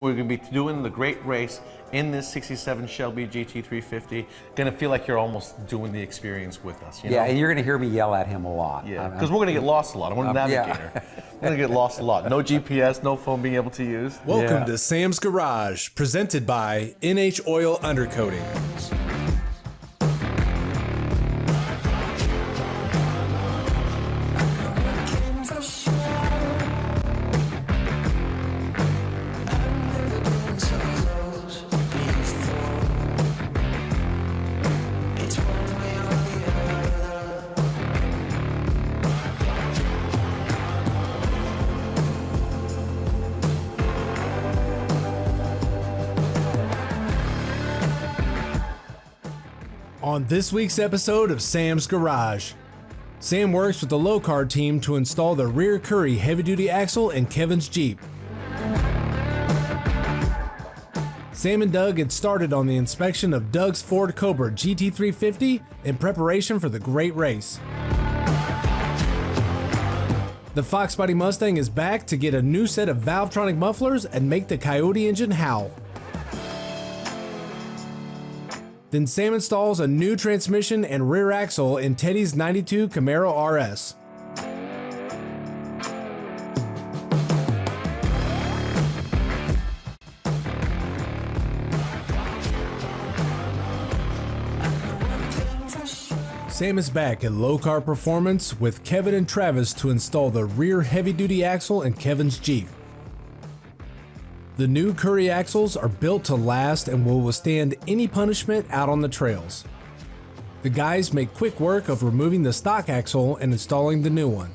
We're going to be doing the great race in this 67 Shelby GT350. Going to feel like you're almost doing the experience with us. You know? And you're going to hear me yell at him a lot. Yeah, because we're going to get lost a lot. I'm a navigator. We're going to get lost a lot. No GPS, no phone being able to use. Welcome to Sam's Garage, presented by NH Oil Undercoating. On this week's episode of Sam's Garage, Sam works with the low car team to install the rear Currie heavy-duty axle in Kevin's Jeep. Sam and Doug had started on the inspection of Doug's Ford Cobra GT350 in preparation for the great race. The Fox Body Mustang is back to get a new set of Valvetronic mufflers and make the Coyote engine howl. Then Sam installs a new transmission and rear axle in Teddy's 92 Camaro RS. Sam is back at Low Car Performance with Kevin and Tavis to install the rear heavy-duty axle in Kevin's Jeep. The new Currie axles are built to last and will withstand any punishment out on the trails. The guys make quick work of removing the stock axle and installing the new one.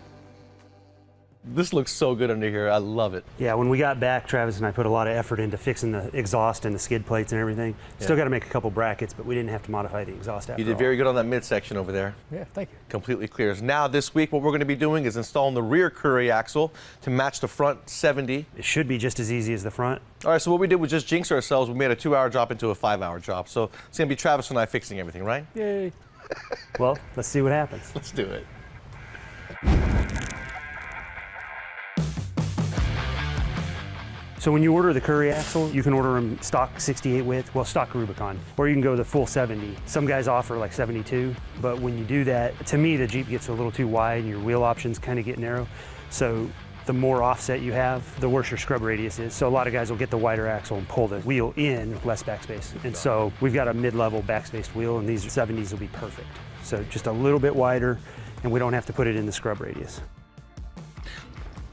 This looks so good under here. I love it. Yeah, when we got back, Travis and I put a lot of effort into fixing the exhaust and the skid plates and everything. Still got to make a couple brackets, but we didn't have to modify the exhaust after You did very good on that midsection over there. Yeah, thank you. Completely clears. Now this week what we're going to be doing is installing the rear Currie axle to match the front 70. It should be just as easy as the front. All right, so what we did was just jinx ourselves. We made a 2-hour job into a 5-hour job. So it's going to be Travis and I fixing everything, right? Yay. Well, let's see what happens. Let's do it. So when you order the Currie axle, you can order them stock 68 width, well, stock Rubicon, or you can go the full 70. Some guys offer like 72, but when you do that, to me, the Jeep gets a little too wide and your wheel options kind of get narrow. So the more offset you have, the worse your scrub radius is. So a lot of guys will get the wider axle and pull the wheel in less backspace. And so we've got a mid-level backspaced wheel, and these 70s will be perfect. So just a little bit wider, and we don't have to put it in the scrub radius.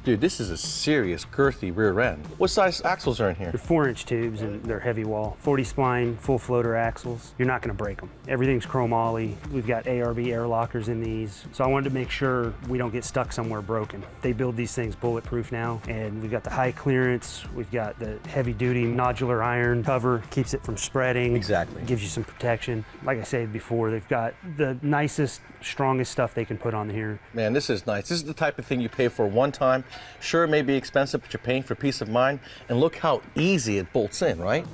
Dude, this is a serious girthy rear end. What size axles are in here? They're 4-inch tubes and they're heavy wall. 40 spline, full floater axles. You're not gonna break them. Everything's chromoly. We've got ARB air lockers in these. So I wanted to make sure we don't get stuck somewhere broken. They build these things bulletproof now, and we've got the high clearance. We've got the heavy duty nodular iron cover, keeps it from spreading. Exactly. Gives you some protection. Like I said before, they've got the nicest, strongest stuff they can put on here. Man, this is nice. This is the type of thing you pay for one time. Sure, it may be expensive, but you're paying for peace of mind. And look how easy it bolts in, right?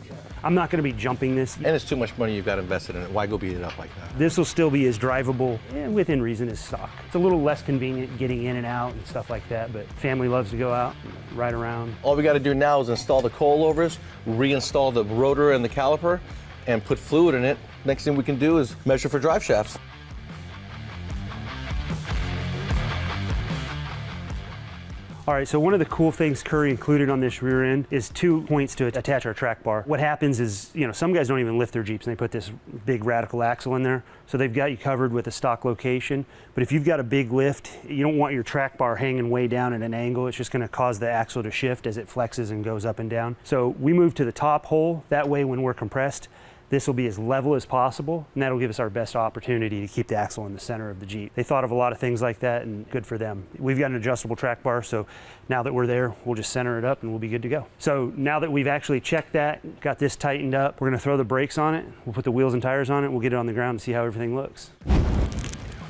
I'm not going to be jumping this. And it's too much money you've got invested in it. Why go beat it up like that? This will still be as drivable, within reason, as stock. It's a little less convenient getting in and out and stuff like that, but family loves to go out and ride around. All we got to do now is install the coilovers, reinstall the rotor and the caliper, and put fluid in it. Next thing we can do is measure for drive shafts. All right, so one of the cool things Currie included on this rear end is 2 points to attach our track bar. What happens is, some guys don't even lift their Jeeps and they put this big radical axle in there. So they've got you covered with a stock location. But if you've got a big lift, you don't want your track bar hanging way down at an angle. It's just gonna cause the axle to shift as it flexes and goes up and down. So we move to the top hole. That way when we're compressed, this will be as level as possible, and that'll give us our best opportunity to keep the axle in the center of the Jeep. They thought of a lot of things like that, and good for them. We've got an adjustable track bar, so now that we're there, we'll just center it up and we'll be good to go. So now that we've actually checked that, got this tightened up, we're gonna throw the brakes on it, we'll put the wheels and tires on it, we'll get it on the ground and see how everything looks.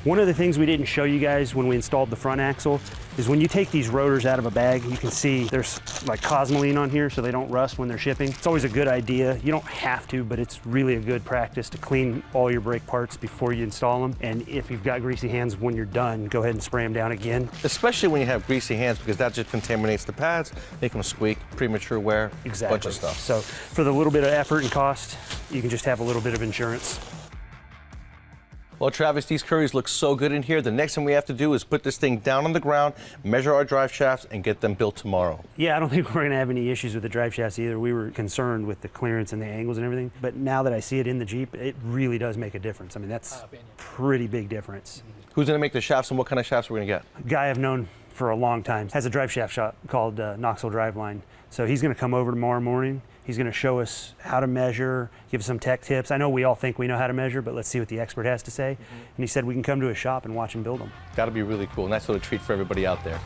One of the things we didn't show you guys when we installed the front axle is when you take these rotors out of a bag, you can see there's like cosmoline on here so they don't rust when they're shipping. It's always a good idea. You don't have to, but it's really a good practice to clean all your brake parts before you install them. And if you've got greasy hands when you're done, go ahead and spray them down again. Especially when you have greasy hands, because that just contaminates the pads, make them squeak, premature wear, Exactly. bunch of stuff. So for the little bit of effort and cost, you can just have a little bit of insurance. Well, Travis, these Curries look so good in here. The next thing we have to do is put this thing down on the ground, measure our drive shafts, and get them built tomorrow. Yeah, I don't think we're gonna have any issues with the drive shafts either. We were concerned with the clearance and the angles and everything, but now that I see it in the Jeep, it really does make a difference. I mean, that's pretty big difference. Who's gonna make the shafts and what kind of shafts we're gonna get? A guy I've known for a long time has a drive shaft shop called Knoxville Driveline. So he's gonna come over tomorrow morning. He's gonna show us how to measure, give us some tech tips. I know we all think we know how to measure, but let's see what the expert has to say. And he said we can come to his shop and watch him build them. Gotta be really cool. Nice little treat for everybody out there.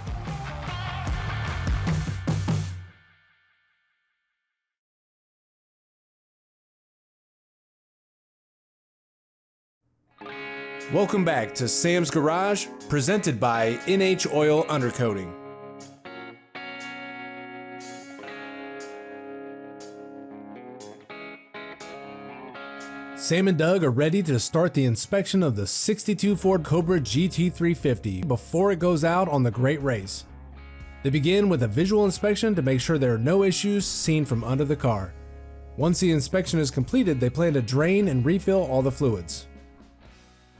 Welcome back to Sam's Garage, presented by NH Oil Undercoating. Sam and Doug are ready to start the inspection of the 62 Ford Cobra GT350 before it goes out on the great race. They begin with a visual inspection to make sure there are no issues seen from under the car. Once the inspection is completed, they plan to drain and refill all the fluids.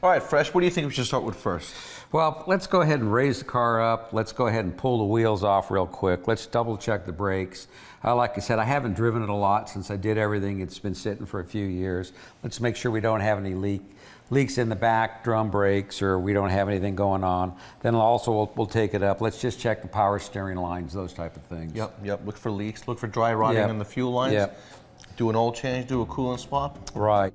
All right, Fresh, what do you think we should start with first? Well, let's go ahead and raise the car up. Let's go ahead and pull the wheels off real quick. Let's double check the brakes. Like I said, I haven't driven it a lot since I did everything. It's been sitting for a few years. Let's make sure we don't have any leaks in the back, drum brakes, or we don't have anything going on. Then also we'll take it up. Let's just check the power steering lines, those type of things. Yep. Look for leaks, look for dry rotting in the fuel lines. Yep. Do an oil change, do a coolant swap. Right.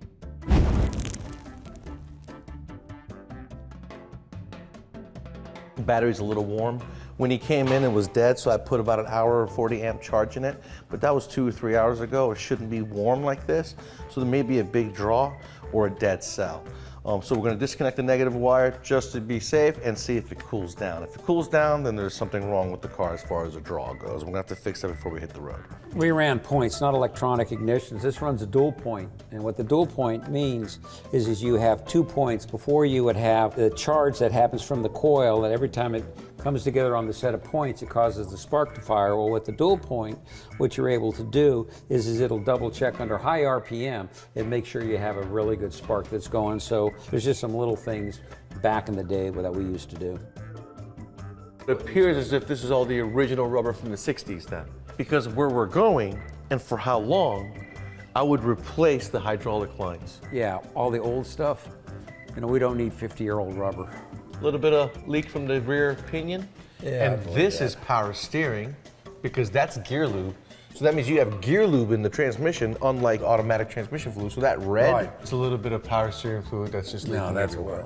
The battery's a little warm. When he came in, it was dead, so I put about an hour or 40 amp charge in it, but that was 2 or 3 hours ago. It shouldn't be warm like this, so there may be a big draw or a dead cell. So we're gonna disconnect the negative wire just to be safe and see if it cools down. If it cools down, then there's something wrong with the car as far as the draw goes. We're gonna have to fix that before we hit the road. We ran points, not electronic ignitions. This runs a dual point. And what the dual point means is you have 2 points. Before you would have the charge that happens from the coil, and every time it comes together on the set of points, it causes the spark to fire. Well, with the dual point, what you're able to do is it'll double check under high RPM and make sure you have a really good spark that's going. So there's just some little things back in the day that we used to do. It appears as if this is all the original rubber from the 60s then. Because where we're going and for how long, I would replace the hydraulic lines. Yeah, all the old stuff, we don't need 50-year-old rubber. A little bit of leak from the rear pinion. Yeah, and this is power steering because that's gear lube. So that means you have gear lube in the transmission, unlike automatic transmission fluid. So that red, it's a little bit of power steering fluid that's just leaking everywhere.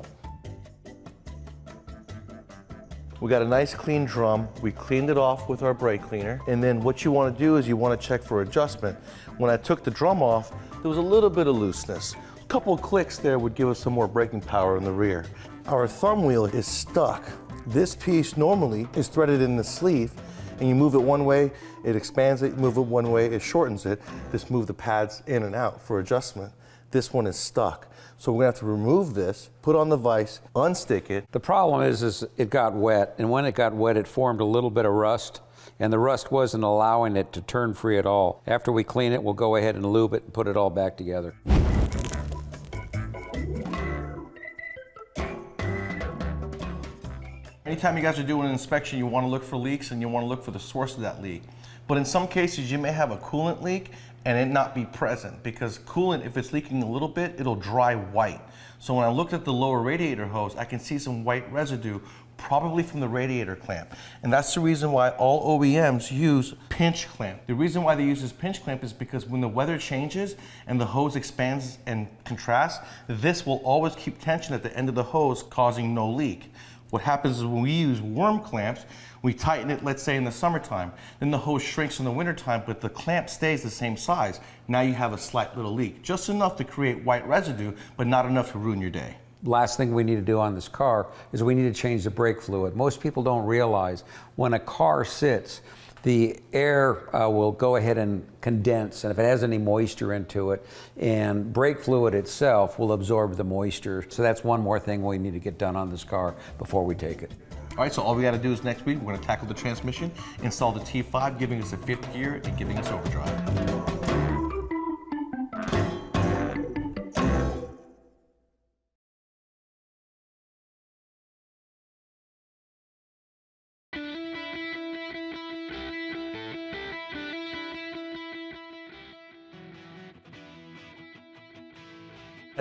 We got a nice clean drum. We cleaned it off with our brake cleaner. And then what you want to do is you want to check for adjustment. When I took the drum off, there was a little bit of looseness. A couple of clicks there would give us some more braking power in the rear. Our thumb wheel is stuck. This piece normally is threaded in the sleeve, and you move it one way, it expands it, move it one way, it shortens it. Just move the pads in and out for adjustment. This one is stuck. So we're gonna have to remove this, put on the vise, unstick it. The problem is it got wet, and when it got wet, it formed a little bit of rust, and the rust wasn't allowing it to turn free at all. After we clean it, we'll go ahead and lube it and put it all back together. Anytime you guys are doing an inspection, you want to look for leaks and you want to look for the source of that leak. But in some cases, you may have a coolant leak and it not be present, because coolant, if it's leaking a little bit, it'll dry white. So when I looked at the lower radiator hose, I can see some white residue, probably from the radiator clamp. And that's the reason why all OEMs use pinch clamp. The reason why they use this pinch clamp is because when the weather changes and the hose expands and contracts, this will always keep tension at the end of the hose, causing no leak. What happens is when we use worm clamps, we tighten it, let's say in the summertime, then the hose shrinks in the wintertime, but the clamp stays the same size. Now you have a slight little leak, just enough to create white residue, but not enough to ruin your day. last thing we need to do on this car is we need to change the brake fluid. Most people don't realize when a car sits, the air will go ahead and condense, and if it has any moisture into it, and brake fluid itself will absorb the moisture. So that's one more thing we need to get done on this car before we take it. All right, so all we got to do is next week, we're going to tackle the transmission, install the T5, giving us a fifth gear and giving us overdrive.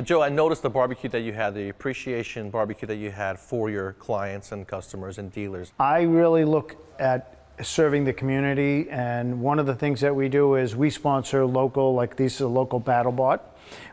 Joe, I noticed the barbecue that you had, the appreciation barbecue that you had for your clients and customers and dealers. I really look at serving the community, and one of the things that we do is we sponsor local, like these are local BattleBot.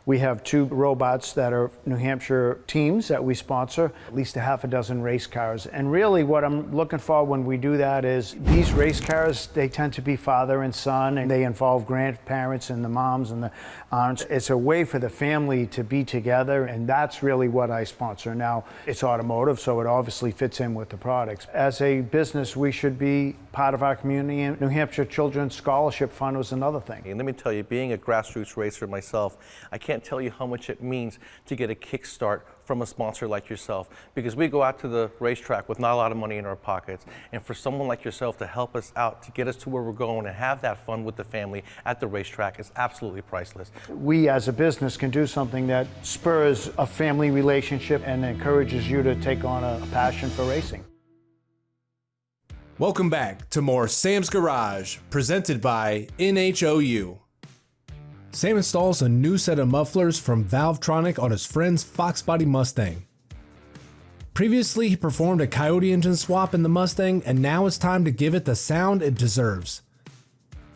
We have 2 robots that are New Hampshire teams that we sponsor, at least a half a dozen race cars. And really what I'm looking for when we do that is these race cars, they tend to be father and son, and they involve grandparents and the moms and the aunts. It's a way for the family to be together, and that's really what I sponsor. Now, it's automotive, so it obviously fits in with the products. As a business, we should be part of our community, and New Hampshire Children's Scholarship Fund was another thing. And let me tell you, being a grassroots racer myself, I can't tell you how much it means to get a kickstart from a sponsor like yourself, because we go out to the racetrack with not a lot of money in our pockets, and for someone like yourself to help us out, to get us to where we're going and have that fun with the family at the racetrack is absolutely priceless. We as a business can do something that spurs a family relationship and encourages you to take on a passion for racing. Welcome back to more Sam's Garage, presented by NHOU. Sam installs a new set of mufflers from Valvetronic on his friend's Fox Body Mustang. Previously, he performed a Coyote engine swap in the Mustang, and now it's time to give it the sound it deserves.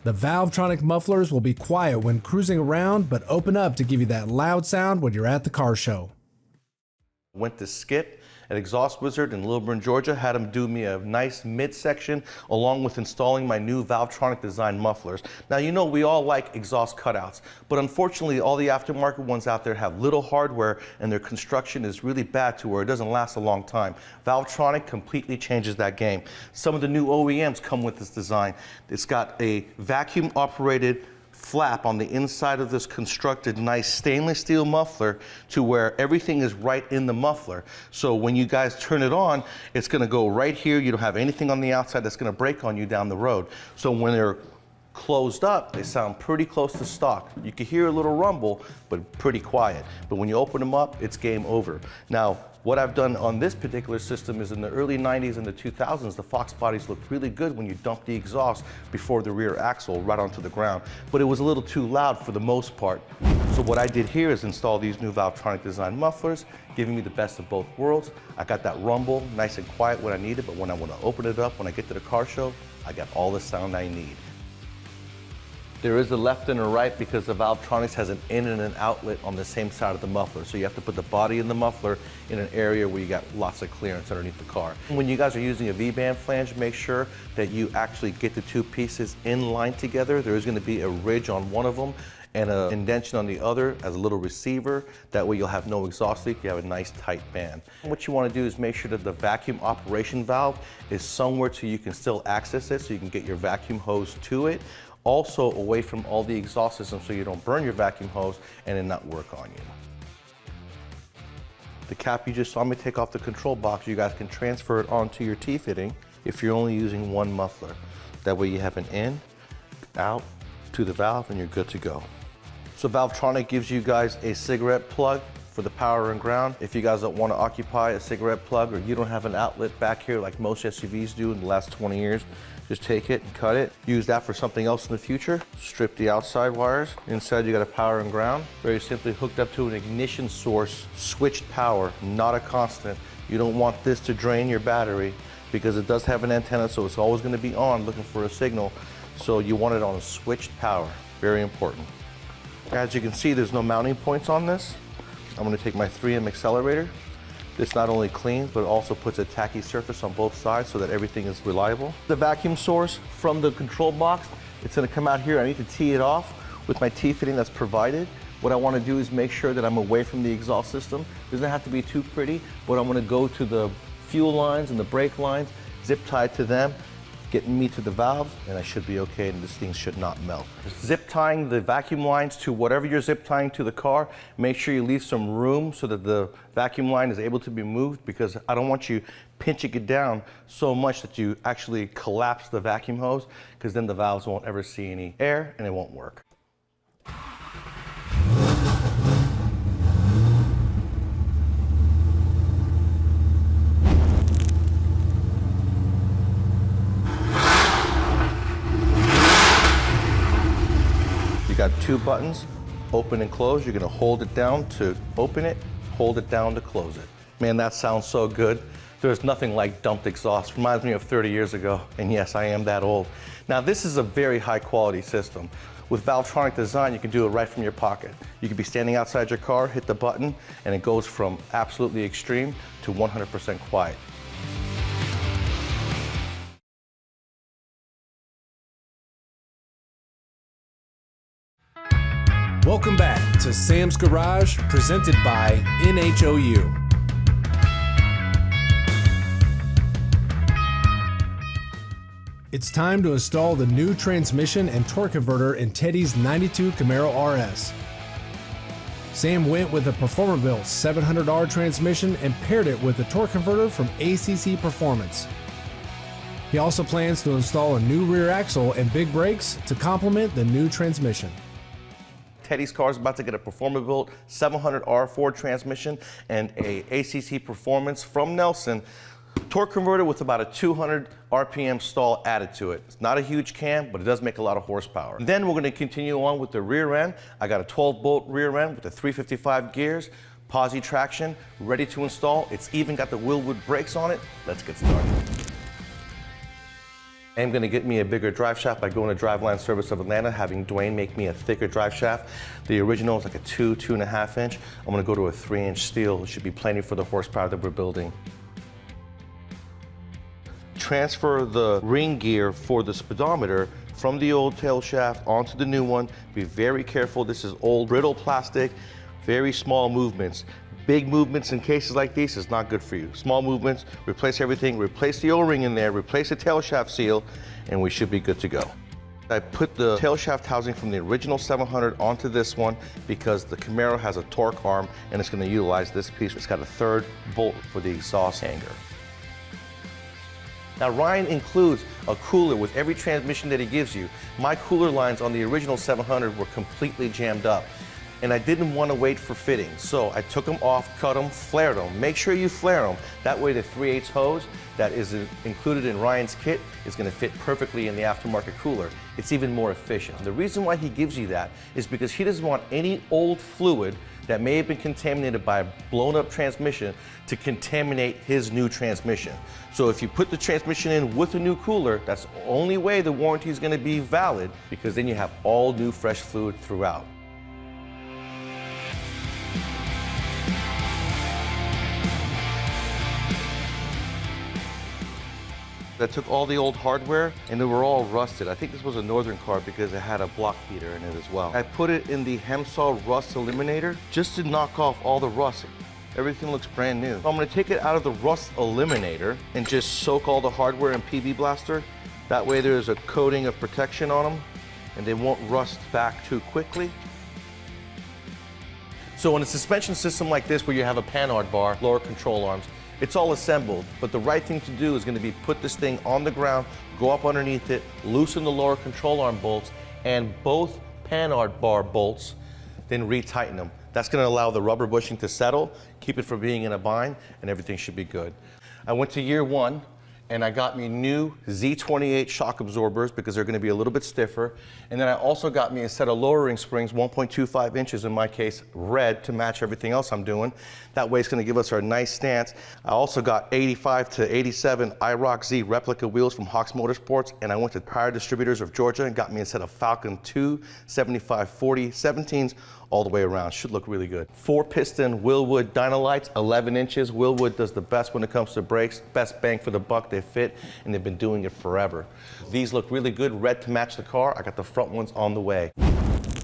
The Valvetronic mufflers will be quiet when cruising around, but open up to give you that loud sound when you're at the car show. Went to Skip at Exhaust Wizard in Lilburn, Georgia, had him do me a nice midsection along with installing my new Valvetronic Design mufflers. Now, you know we all like exhaust cutouts, but unfortunately all the aftermarket ones out there have little hardware and their construction is really bad to where it doesn't last a long time. Valvetronic completely changes that game. Some of the new OEMs come with this design. It's got a vacuum operated flap on the inside of this constructed nice stainless steel muffler to where everything is right in the muffler. So when you guys turn it on, it's going to go right here. You don't have anything on the outside that's going to break on you down the road. So when they're closed up, they sound pretty close to stock. You can hear a little rumble, but pretty quiet. But when you open them up, it's game over. Now, what I've done on this particular system is in the early 90s and the 2000s, the Fox bodies looked really good when you dump the exhaust before the rear axle right onto the ground, but it was a little too loud for the most part. So what I did here is install these new Valvetronic Design mufflers, giving me the best of both worlds. I got that rumble nice and quiet when I need it, but when I want to open it up, when I get to the car show, I got all the sound I need. There is a left and a right because the Valvetronics has an in and an outlet on the same side of the muffler. So you have to put the body in the muffler in an area where you got lots of clearance underneath the car. When you guys are using a V-band flange, make sure that you actually get the 2 pieces in line together. There is going to be a ridge on one of them and an indentation on the other as a little receiver. That way you'll have no exhaust leak, you have a nice tight band. And what you want to do is make sure that the vacuum operation valve is somewhere so you can still access it, so you can get your vacuum hose to it. Also away from all the exhaust systems so you don't burn your vacuum hose and it not work on you. The cap you just saw me take off the control box, you guys can transfer it onto your T-fitting if you're only using one muffler. That way you have an in, out to the valve and you're good to go. So Valvetronic gives you guys a cigarette plug for the power and ground. If you guys don't want to occupy a cigarette plug or you don't have an outlet back here like most SUVs do in the last 20 years, just take it and cut it. Use that for something else in the future. Strip the outside wires. Inside you got a power and ground. Very simply hooked up to an ignition source, switched power, not a constant. You don't want this to drain your battery because it does have an antenna, so it's always going to be on looking for a signal. So you want it on a switched power. Very important. As you can see, there's no mounting points on this. I'm going to take my 3M accelerator. This not only cleans, but it also puts a tacky surface on both sides so that everything is reliable. The vacuum source from the control box, it's going to come out here. I need to tee it off with my T-fitting that's provided. What I want to do is make sure that I'm away from the exhaust system. It doesn't have to be too pretty, but I'm going to go to the fuel lines and the brake lines, zip tie to them, getting me to the valves, and I should be okay, and this thing should not melt. Zip tying the vacuum lines to whatever you're zip tying to the car, make sure you leave some room so that the vacuum line is able to be moved, because I don't want you pinching it down so much that you actually collapse the vacuum hose, because then the valves won't ever see any air and it won't work. You got two buttons, open and close. You're gonna hold it down to open it, hold it down to close it. Man, that sounds so good. There's nothing like dumped exhaust. Reminds me of 30 years ago, and yes, I am that old. Now, this is a very high quality system. With Valvetronic Design, you can do it right from your pocket. You could be standing outside your car, hit the button, and it goes from absolutely extreme to 100% quiet. Welcome back to Sam's Garage, presented by NHOU. It's time to install the new transmission and torque converter in Teddy's 92 Camaro RS. Sam went with a Performer-Built $700 transmission and paired it with a torque converter from ACC Performance. He also plans to install a new rear axle and big brakes to complement the new transmission. Teddy's car is about to get a Performer-Built 700R Ford transmission and a ACC Performance from Nelson torque converter with about a 200 RPM stall added to it. It's not a huge cam, but it does make a lot of horsepower. And then we're going to continue on with the rear end. I got a 12-bolt rear end with the 355 gears, posi traction, ready to install. It's even got the Willwood brakes on it. Let's get started. I'm going to get me a bigger drive shaft by going to Driveline Service of Atlanta, having Dwayne make me a thicker drive shaft. The original is like a 2.5 inch. I'm going to go to a 3-inch steel. It should be plenty for the horsepower that we're building. Transfer the ring gear for the speedometer from the old tail shaft onto the new one. Be very careful. This is old brittle plastic, very small movements. Big movements in cases like these is not good for you. Small movements, replace everything, replace the O-ring in there, replace the tail shaft seal, and we should be good to go. I put the tail shaft housing from the original 700 onto this one because the Camaro has a torque arm and it's going to utilize this piece. It's got a 3rd bolt for the exhaust hanger. Now, Ryan includes a cooler with every transmission that he gives you. My cooler lines on the original 700 were completely jammed up, and I didn't want to wait for fitting. So I took them off, cut them, flared them. Make sure you flare them. That way the 3/8 hose that is included in Ryan's kit is going to fit perfectly in the aftermarket cooler. It's even more efficient. The reason why he gives you that is because he doesn't want any old fluid that may have been contaminated by a blown up transmission to contaminate his new transmission. So if you put the transmission in with a new cooler, that's the only way the warranty is going to be valid, because then you have all new fresh fluid throughout. I took all the old hardware and they were all rusted. I think this was a Northern car because it had a block heater in it as well. I put it in the Hemsaw Rust Eliminator just to knock off all the rust. Everything looks brand new. So I'm gonna take it out of the Rust Eliminator and just soak all the hardware in PB Blaster. That way there's a coating of protection on them and they won't rust back too quickly. So in a suspension system like this where you have a panhard bar, lower control arms, it's all assembled, but the right thing to do is going to be put this thing on the ground, go up underneath it, loosen the lower control arm bolts and both panhard bar bolts, then retighten them. That's going to allow the rubber bushing to settle, keep it from being in a bind, and everything should be good. I went to year 1 and I got me new Z28 shock absorbers because they're going to be a little bit stiffer. And then I also got me a set of lowering springs, 1.25 inches in my case, red, to match everything else I'm doing. That way it's going to give us our nice stance. I also got 85 to 87 IROC Z replica wheels from Hawks Motorsports, and I went to Power Distributors of Georgia and got me a set of Falcon 2 75/40 17s all the way around. Should look really good. 4-piston Willwood Dynalites, 11 inches. Willwood does the best when it comes to brakes, best bang for the buck. They fit, and they've been doing it forever. These look really good, red to match the car. I got the front ones on the way.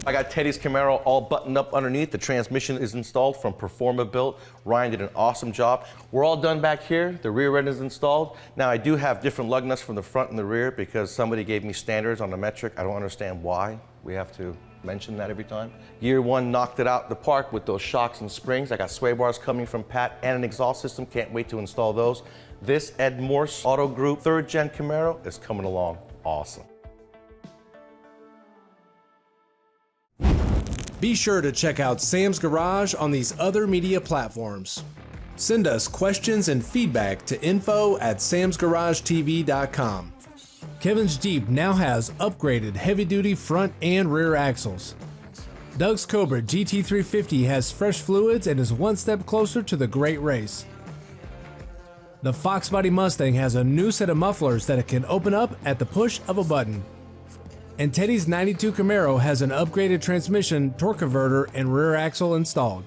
I got Teddy's Camaro all buttoned up underneath. The transmission is installed from Performa Built. Ryan did an awesome job. We're all done back here. The rear end is installed. Now I do have different lug nuts from the front and the rear because somebody gave me standards on the metric. I don't understand why we have to mention that every time. Year one knocked it out the park with those shocks and springs. I got sway bars coming from Pat and an exhaust system. Can't wait to install those. This Ed Morse Auto Group 3rd Gen Camaro is coming along awesome. Be sure to check out Sam's Garage on these other media platforms. Send us questions and feedback to info@samsgaragetv.com. Kevin's Jeep now has upgraded heavy-duty front and rear axles. Doug's Cobra GT350 has fresh fluids and is one step closer to the great race. The Fox Body Mustang has a new set of mufflers that it can open up at the push of a button. And Teddy's 92 Camaro has an upgraded transmission, torque converter, and rear axle installed.